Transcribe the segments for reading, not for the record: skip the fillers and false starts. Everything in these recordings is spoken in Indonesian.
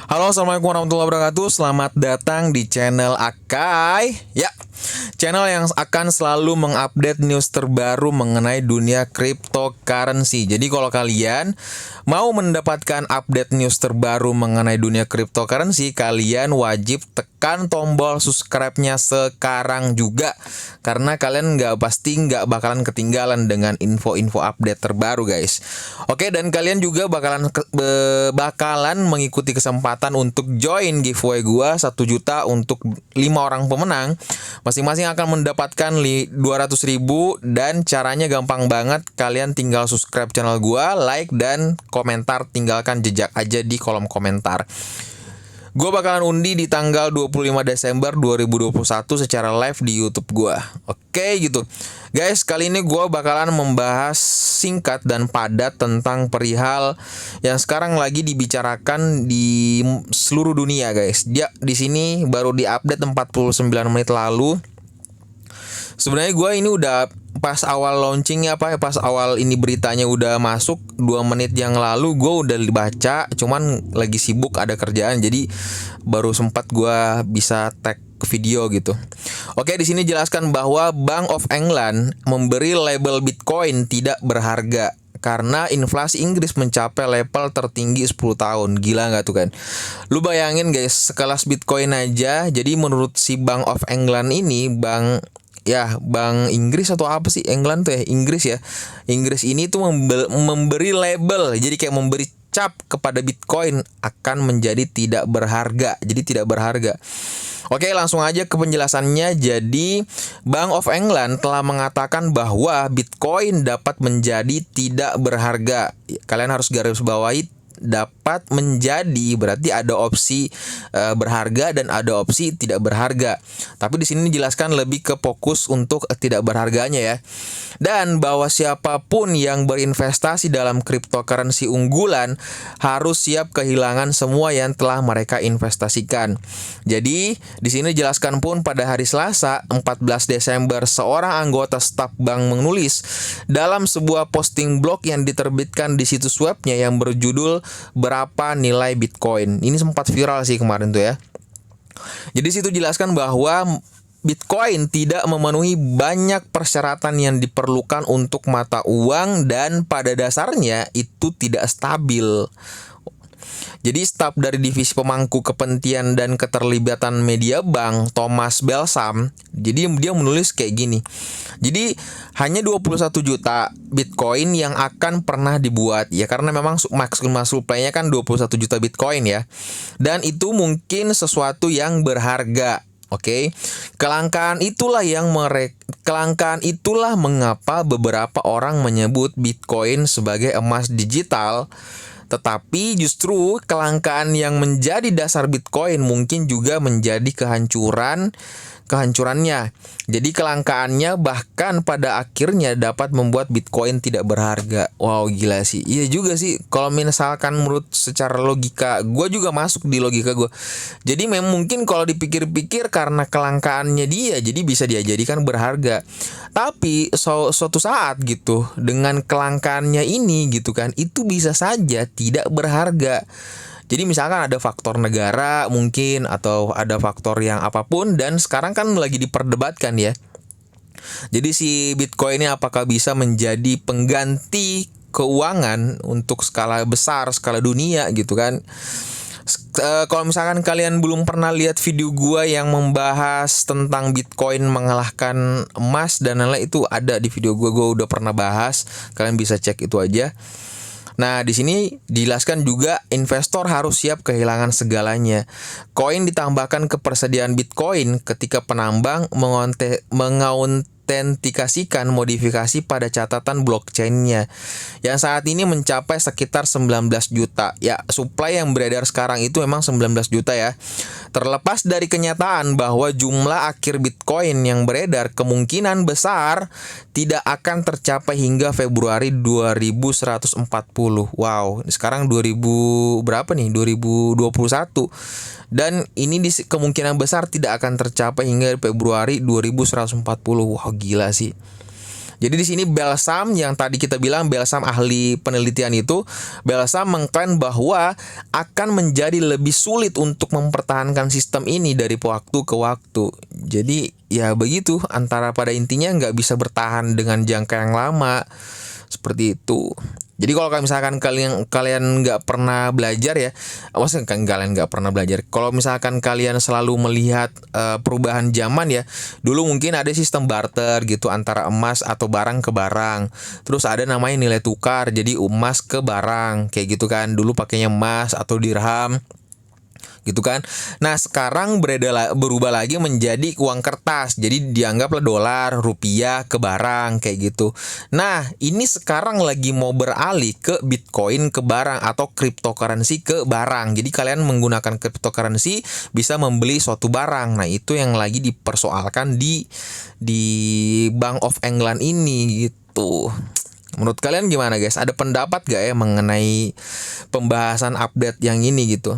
Halo, assalamualaikum warahmatullahi wabarakatuh. Selamat datang di channel Akai. Ya, channel yang akan selalu mengupdate news terbaru mengenai dunia cryptocurrency. Jadi kalau kalian mau mendapatkan update news terbaru mengenai dunia cryptocurrency, kalian wajib tekan tombol subscribe-nya sekarang juga. Karena kalian nggak bakalan ketinggalan dengan info-info update terbaru, guys. Oke, dan kalian juga bakalan mengikuti kesempatan untuk join giveaway gua 1 juta untuk 5 orang pemenang. Masing-masing akan mendapatkan 200.000 dan caranya gampang banget. Kalian tinggal subscribe channel gua, like dan komentar, tinggalkan jejak aja di kolom komentar. Gue bakalan undi di tanggal 25 Desember 2021 secara live di YouTube gue. Oke gitu. Guys, kali ini gue bakalan membahas singkat dan padat tentang perihal yang sekarang lagi dibicarakan di seluruh dunia, guys. Ya, di sini baru diupdate 49 menit lalu. Sebenarnya gue ini udah pas awal launchingnya pas awal ini beritanya udah masuk 2 menit yang lalu gue udah dibaca, cuman lagi sibuk ada kerjaan jadi baru sempat gue bisa tag video gitu. Oke, di sini jelaskan bahwa Bank of England memberi label Bitcoin tidak berharga karena inflasi Inggris mencapai level tertinggi 10 tahun. Gila nggak tuh kan? Lu bayangin guys, sekelas Bitcoin aja. Jadi menurut si Bank of England ini, Bank Inggris atau apa sih? England tuh ya, Inggris ya. Inggris ini tuh memberi label, jadi kayak memberi cap kepada Bitcoin akan menjadi tidak berharga. Jadi tidak berharga. Oke, langsung aja ke penjelasannya. Jadi Bank of England telah mengatakan bahwa Bitcoin dapat menjadi tidak berharga. Kalian harus garis bawahi dapat menjadi, berarti ada opsi berharga dan ada opsi tidak berharga. Tapi di sini dijelaskan lebih ke fokus untuk tidak berharganya ya. Dan bahwa siapapun yang berinvestasi dalam cryptocurrency unggulan harus siap kehilangan semua yang telah mereka investasikan. Jadi di sini dijelaskan pun pada hari Selasa 14 Desember seorang anggota staf bank menulis dalam sebuah posting blog yang diterbitkan di situs webnya yang berjudul berapa nilai Bitcoin. Ini sempat viral sih kemarin tuh ya. Jadi situ jelaskan bahwa Bitcoin tidak memenuhi banyak persyaratan yang diperlukan untuk mata uang dan pada dasarnya itu tidak stabil. Jadi staf dari divisi pemangku kepentingan dan keterlibatan media bank, Thomas Belsam, jadi dia menulis kayak gini. Jadi hanya 21 juta Bitcoin yang akan pernah dibuat ya, karena memang maksimal supply-nya kan 21 juta Bitcoin ya. Dan itu mungkin sesuatu yang berharga. Oke, kelangkaan itulah mengapa beberapa orang menyebut Bitcoin sebagai emas digital. Tetapi justru kelangkaan yang menjadi dasar Bitcoin mungkin juga menjadi kehancurannya. Jadi kelangkaannya bahkan pada akhirnya dapat membuat Bitcoin tidak berharga. Wow, gila sih. Iya juga sih. Kalau misalkan menurut secara logika, gue juga masuk di logika gue. Jadi memang mungkin kalau dipikir-pikir karena kelangkaannya dia, jadi bisa dia jadikan berharga. Tapi suatu saat gitu, dengan kelangkaannya ini gitu kan, itu bisa saja tidak berharga. Jadi misalkan ada faktor negara mungkin atau ada faktor yang apapun dan sekarang kan lagi diperdebatkan ya. Jadi si Bitcoin ini apakah bisa menjadi pengganti keuangan untuk skala besar, skala dunia gitu kan. Kalau misalkan kalian belum pernah lihat video gua yang membahas tentang Bitcoin mengalahkan emas dan lain-lain, itu ada di video gua udah pernah bahas. Kalian bisa cek itu aja. Nah, di sini dijelaskan juga investor harus siap kehilangan segalanya. Koin ditambahkan ke persediaan Bitcoin ketika penambang mengautentikasikan modifikasi pada catatan blockchain-nya yang saat ini mencapai sekitar 19 juta. Ya, supply yang beredar sekarang itu memang 19 juta ya. Terlepas dari kenyataan bahwa jumlah akhir Bitcoin yang beredar kemungkinan besar tidak akan tercapai hingga Februari 2140. Wow, sekarang 2000 berapa nih? 2021. Dan ini kemungkinan besar tidak akan tercapai hingga Februari 2140. Wow, gila sih. Jadi di sini Belsam yang tadi kita bilang Belsam ahli penelitian itu, Belsam mengklaim bahwa akan menjadi lebih sulit untuk mempertahankan sistem ini dari waktu ke waktu. Jadi ya begitu, antara pada intinya nggak bisa bertahan dengan jangka yang lama seperti itu. Jadi kalau misalkan kalian nggak pernah belajar ya, maksudnya kalian nggak pernah belajar. Kalau misalkan kalian selalu melihat perubahan zaman ya, dulu mungkin ada sistem barter gitu antara emas atau barang ke barang. Terus ada namanya nilai tukar, jadi emas ke barang kayak gitu kan. Dulu pakainya emas atau dirham gitu kan. Nah sekarang berubah lagi menjadi uang kertas, jadi dianggaplah dolar, rupiah ke barang kayak gitu. Nah ini sekarang lagi mau beralih ke Bitcoin ke barang atau cryptocurrency ke barang. Jadi kalian menggunakan cryptocurrency bisa membeli suatu barang. Nah itu yang lagi dipersoalkan di Bank of England ini gitu. Menurut kalian gimana guys? Ada pendapat gak ya mengenai pembahasan update yang ini gitu?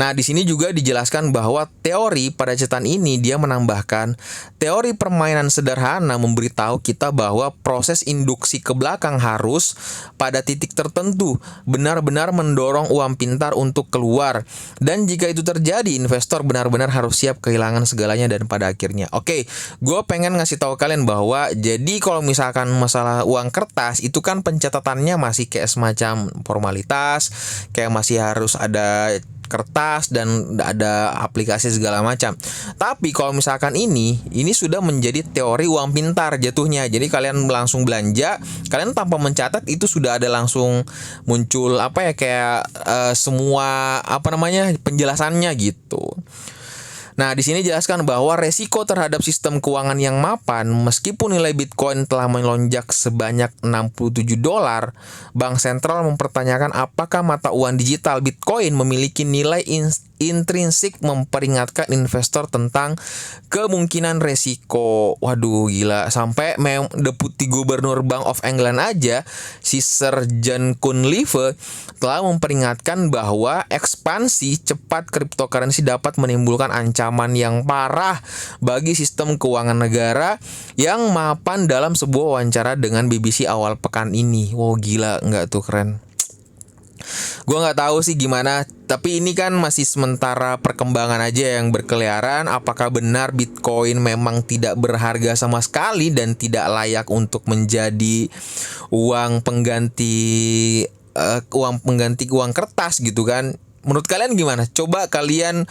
Nah, di sini juga dijelaskan bahwa teori pada catatan ini dia menambahkan teori permainan sederhana memberitahu kita bahwa proses induksi ke belakang harus pada titik tertentu benar-benar mendorong uang pintar untuk keluar, dan jika itu terjadi investor benar-benar harus siap kehilangan segalanya dan pada akhirnya. Oke, gue pengen ngasih tahu kalian bahwa jadi kalau misalkan masalah uang kertas itu kan pencatatannya masih kayak semacam formalitas, kayak masih harus ada kertas dan ada aplikasi segala macam. Tapi kalau misalkan ini sudah menjadi teori uang pintar jatuhnya. Jadi kalian langsung belanja, kalian tanpa mencatat itu sudah ada langsung muncul kayak semua penjelasannya gitu. Nah, di sini jelaskan bahwa resiko terhadap sistem keuangan yang mapan, meskipun nilai Bitcoin telah melonjak sebanyak $67, Bank Sentral mempertanyakan apakah mata uang digital Bitcoin memiliki nilai intrinsik, memperingatkan investor tentang kemungkinan resiko. Waduh gila, sampai Deputi Gubernur Bank of England aja, si Sir John Cunliffe telah memperingatkan bahwa ekspansi cepat cryptocurrency dapat menimbulkan ancaman yang parah bagi sistem keuangan negara yang mapan dalam sebuah wawancara dengan BBC awal pekan ini. Wow gila nggak tuh, keren. Gue nggak tahu sih gimana, tapi ini kan masih sementara perkembangan aja yang berkeliaran. Apakah benar Bitcoin memang tidak berharga sama sekali dan tidak layak untuk menjadi uang pengganti uang kertas gitu kan? Menurut kalian gimana? Coba kalian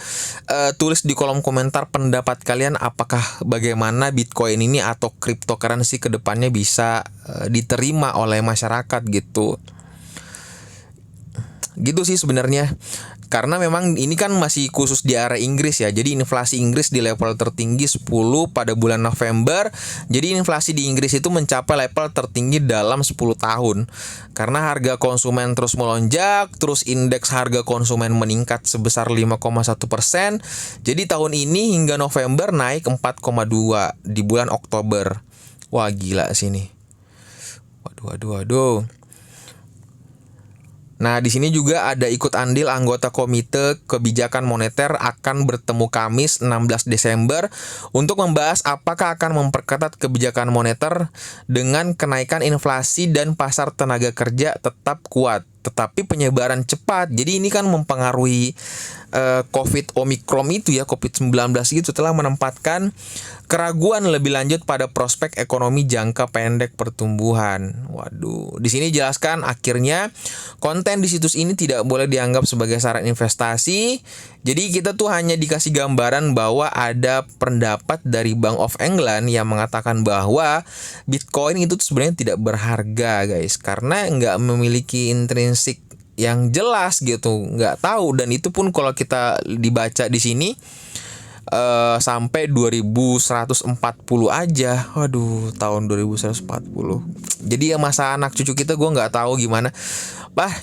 tulis di kolom komentar pendapat kalian, apakah bagaimana Bitcoin ini atau cryptocurrency kedepannya bisa diterima oleh masyarakat gitu. Gitu sih sebenarnya. Karena memang ini kan masih khusus di area Inggris ya. Jadi inflasi Inggris di level tertinggi 10 pada bulan November. Jadi inflasi di Inggris itu mencapai level tertinggi dalam 10 tahun. Karena harga konsumen terus melonjak, terus indeks harga konsumen meningkat sebesar 5,1%. Jadi tahun ini hingga November naik 4,2 di bulan Oktober. Wah gila sih ini. Waduh. Nah, di sini juga ada ikut andil anggota Komite Kebijakan Moneter akan bertemu Kamis 16 Desember untuk membahas apakah akan memperketat kebijakan moneter dengan kenaikan inflasi dan pasar tenaga kerja tetap kuat. Tetapi penyebaran cepat, jadi ini kan mempengaruhi COVID Omicron itu ya, COVID-19 itu telah menempatkan keraguan lebih lanjut pada prospek ekonomi jangka pendek pertumbuhan. Waduh, di sini jelaskan akhirnya konten di situs ini tidak boleh dianggap sebagai saran investasi. Jadi kita tuh hanya dikasih gambaran bahwa ada pendapat dari Bank of England yang mengatakan bahwa Bitcoin itu tuh sebenarnya tidak berharga guys, karena nggak memiliki intrinsik yang jelas gitu, nggak tahu. Dan itu pun kalau kita dibaca di sini sampai 2140 aja. Waduh, tahun 2140. Jadi ya masa anak cucu kita gue nggak tahu gimana.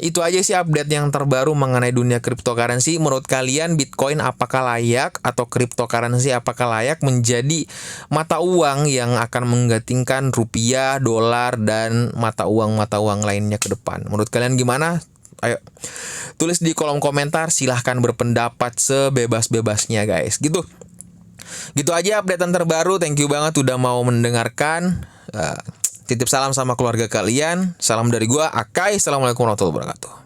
Itu aja sih update yang terbaru mengenai dunia cryptocurrency. Menurut kalian Bitcoin apakah layak atau cryptocurrency apakah layak menjadi mata uang yang akan menggantikan rupiah, dolar, dan mata uang lainnya ke depan? Menurut kalian gimana? Ayo tulis di kolom komentar, silahkan berpendapat sebebas-bebasnya guys. Gitu aja updatean terbaru. Thank you banget udah mau mendengarkan. Titip salam sama keluarga kalian. Salam dari gua Akai. Assalamualaikum warahmatullahi wabarakatuh.